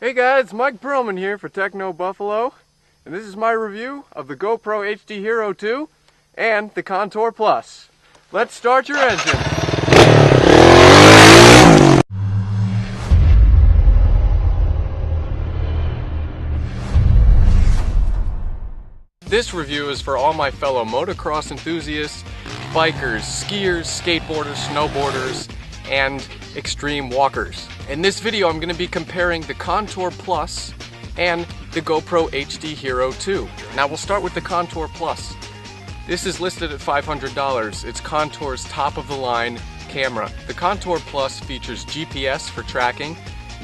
Hey guys, Mike Perlman here for Techno Buffalo, and this is my review of the GoPro HD Hero 2 and the Contour Plus. Let's start your engine. This review is for all my fellow motocross enthusiasts, bikers, skiers, skateboarders, snowboarders, and extreme walkers. In this video, I'm going to be comparing the Contour Plus and the GoPro HD Hero 2. Now we'll start with the Contour Plus. This is listed at $500. It's Contour's top-of-the-line camera. The Contour Plus features GPS for tracking,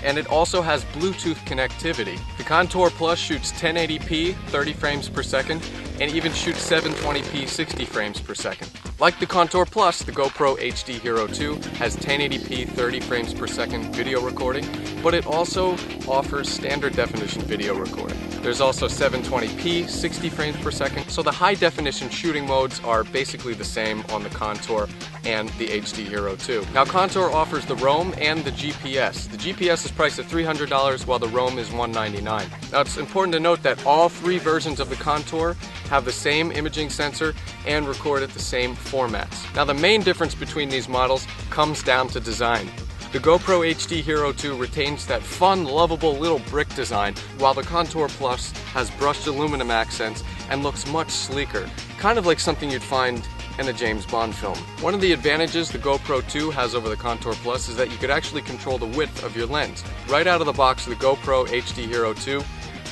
and it also has Bluetooth connectivity. The Contour Plus shoots 1080p 30 frames per second and even shoots 720p 60 frames per second. Like the Contour Plus, the GoPro HD Hero 2 has 1080p 30 frames per second video recording, but it also offers standard definition video recording. There's also 720p 60 frames per second, so the high definition shooting modes are basically the same on the Contour and the HD Hero 2. Now Contour offers the roam and the GPS. The GPS is priced at $300 while the roam is $199. Now it's important to note that all three versions of the Contour have the same imaging sensor and record at the same formats. Now the main difference between these models comes down to design. The GoPro HD Hero 2 retains that fun, lovable little brick design, while the Contour Plus has brushed aluminum accents and looks much sleeker, kind of like something you'd find in a James Bond film. One of the advantages the GoPro 2 has over the Contour Plus is that you could actually control the width of your lens. Right out of the box, the GoPro HD Hero 2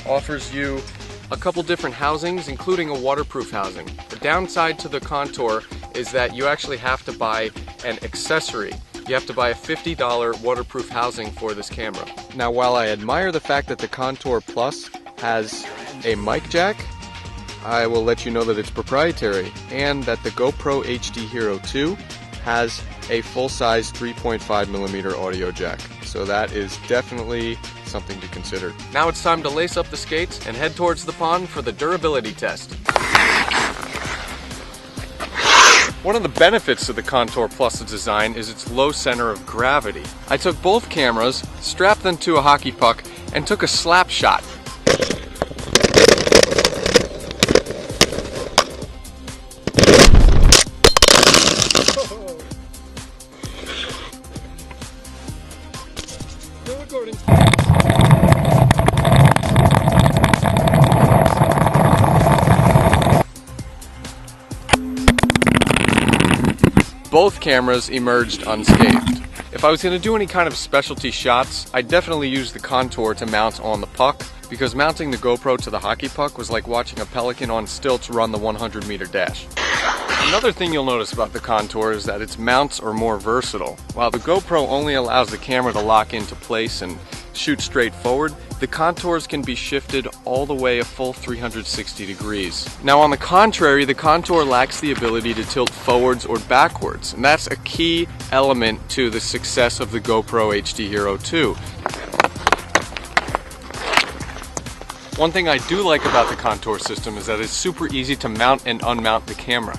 offers you a couple different housings, including a waterproof housing. The downside to the Contour is that you actually have to buy an accessory. You have to buy a $50 waterproof housing for this camera. Now, while I admire the fact that the Contour Plus has a mic jack, I will let you know that it's proprietary, and that the GoPro HD Hero 2 has a full-size 3.5mm audio jack. So that is definitely something to consider. Now it's time to lace up the skates and head towards the pond for the durability test. One of the benefits of the Contour Plus design is its low center of gravity. I took both cameras, strapped them to a hockey puck, and took a slap shot. Still recording. Both cameras emerged unscathed. If I was going to do any kind of specialty shots, I'd definitely use the Contour to mount on the puck, because mounting the GoPro to the hockey puck was like watching a pelican on stilts run the 100-meter dash. Another thing you'll notice about the Contour is that its mounts are more versatile. While the GoPro only allows the camera to lock into place and shoot straight forward, the Contours can be shifted all the way a full 360 degrees. Now on the contrary, the Contour lacks the ability to tilt forwards or backwards, and that's a key element to the success of the GoPro HD Hero 2. One thing I do like about the Contour system is that it's super easy to mount and unmount the camera.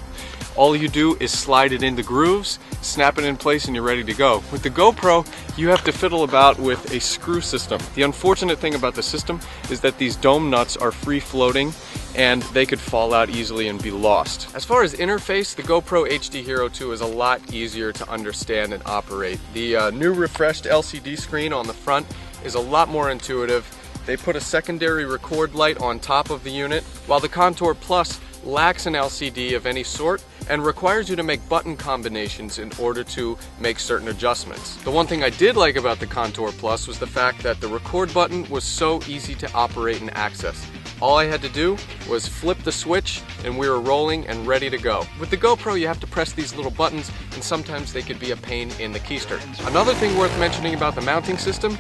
All you do is slide it into grooves, snap it in place, and you're ready to go. With the GoPro, you have to fiddle about with a screw system. The unfortunate thing about the system is that these dome nuts are free floating and they could fall out easily and be lost. As far as interface, the GoPro HD Hero 2 is a lot easier to understand and operate. The new refreshed LCD screen on the front is a lot more intuitive. They put a secondary record light on top of the unit, while the Contour Plus lacks an LCD of any sort and requires you to make button combinations in order to make certain adjustments. The one thing I did like about the Contour Plus was the fact that the record button was so easy to operate and access. All I had to do was flip the switch and we were rolling and ready to go. With the GoPro, you have to press these little buttons, and sometimes they could be a pain in the keister. Another thing worth mentioning about the mounting system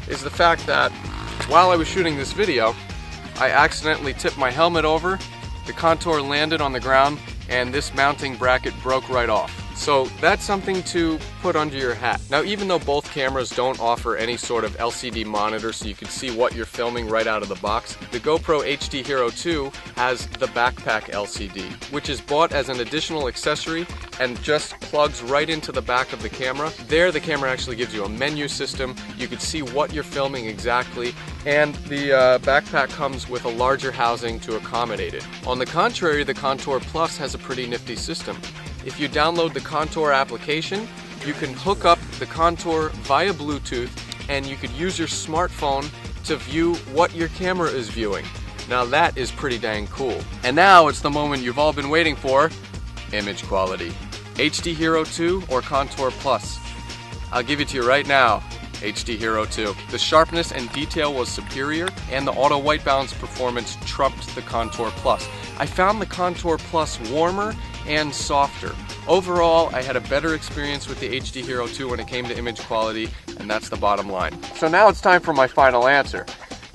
is the fact that while I was shooting this video, I accidentally tipped my helmet over, the Contour landed on the ground, and this mounting bracket broke right off. So that's something to put under your hat. Now, even though both cameras don't offer any sort of LCD monitor so you can see what you're filming right out of the box, the GoPro HD Hero 2 has the backpack LCD, which is bought as an additional accessory and just plugs right into the back of the camera. There, the camera actually gives you a menu system. You can see what you're filming exactly, and the backpack comes with a larger housing to accommodate it. On the contrary, the Contour Plus has a pretty nifty system. If you download the Contour application, you can hook up the Contour via Bluetooth, and you could use your smartphone to view what your camera is viewing. Now that is pretty dang cool. And now it's the moment you've all been waiting for: image quality. HD Hero 2 or Contour Plus? I'll give it to you right now. HD Hero 2. The sharpness and detail was superior, and the auto white balance performance trumped the Contour Plus. I found the Contour Plus warmer and softer. Overall, I had a better experience with the HD Hero 2 when it came to image quality, and that's the bottom line. So now it's time for my final answer.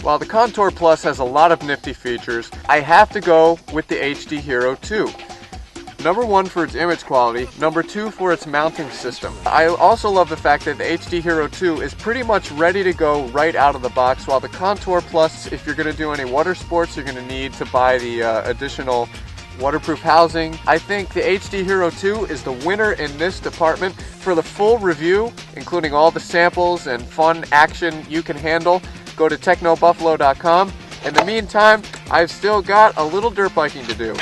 While the Contour Plus has a lot of nifty features, I have to go with the HD Hero 2. Number 1 for its image quality, number 2 for its mounting system. I also love the fact that the HD Hero 2 is pretty much ready to go right out of the box, while the Contour Plus, if you're going to do any water sports, you're going to need to buy the additional waterproof housing. I think the HD Hero 2 is the winner in this department. For the full review, including all the samples and fun action you can handle, go to technobuffalo.com. In the meantime, I've still got a little dirt biking to do.